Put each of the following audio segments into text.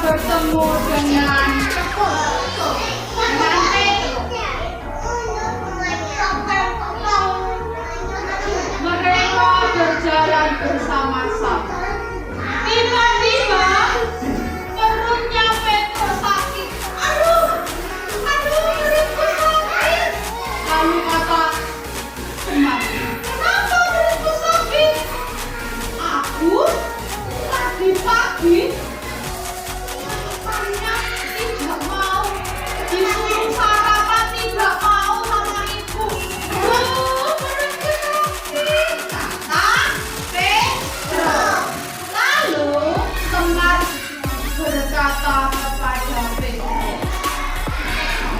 bertemu dengan mereka berjalan bersama-sama. Tiba-tiba perutnya Petrus sakit. Aduh, perutku sakit. Lalu kata teman, kenapa perutku sakit? Aku tadi pagi tidak mau disuruh sarapan, tidak mau sama ibu. Perutku sakit, kata Petrus. Lalu teman berkata kepada Petrus,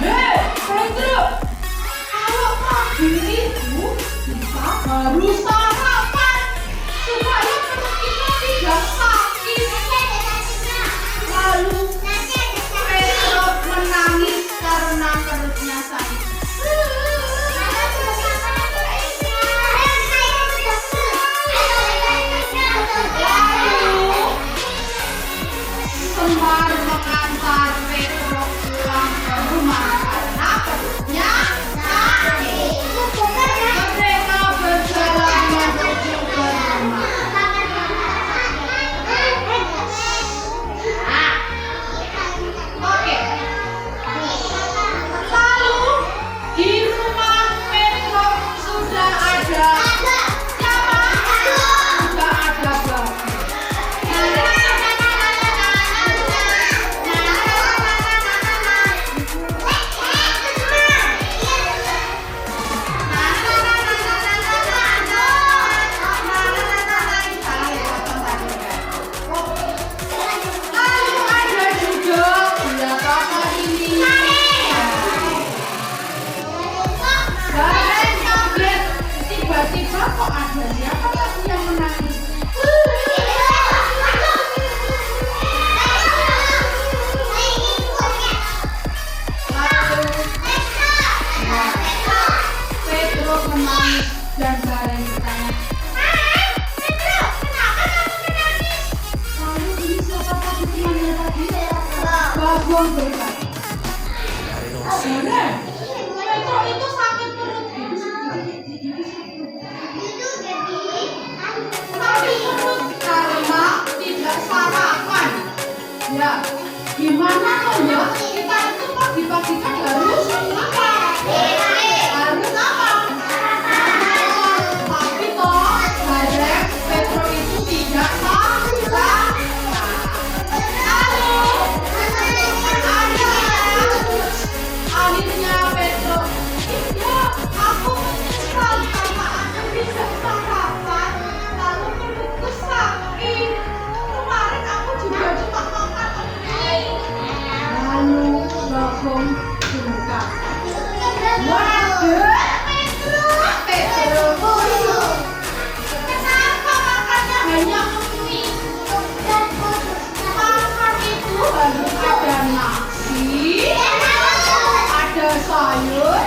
hei Petrus, kalau pagi itu kita harus sarapan supaya perut kita tidak sakit. Lalu Petrus menangis karena perutnya sakit. Lalu Semar mengantar Petrus pulang ke rumah karena perutnya sakit. Mereka berjalan menuju ke rumah. Oke. Lalu di rumah Petrus sudah ada siapa? Sudah ada babi. Lalu ada juga belakangan ini. Kalian kaget, tiba-tiba kok ada siapa lagi yang menangis? Lalu Petrus menangis dan kalian bertanya, lalu ini siapa tadi temannya tadi? Bagong berkata, benar, Petrus itu sakit perut. Sakit perut karena tidak sarapan. Ya, gimana toh ya? Kita itu pagi-pagi kan harus makan. Harus apa? Tapi toh, bareng Petrus itu tidak sarapan. Lalu akhirnya Petrus, ya aku menyesal karena aku tidak sarapan. Lalu perutku sakit. Kemarin aku juga cuma makan mie. Lalu Bagong berkata, waduh Petrus, kenapa makannya hanya mie? Makan itu harus ada nasi, ada sayur,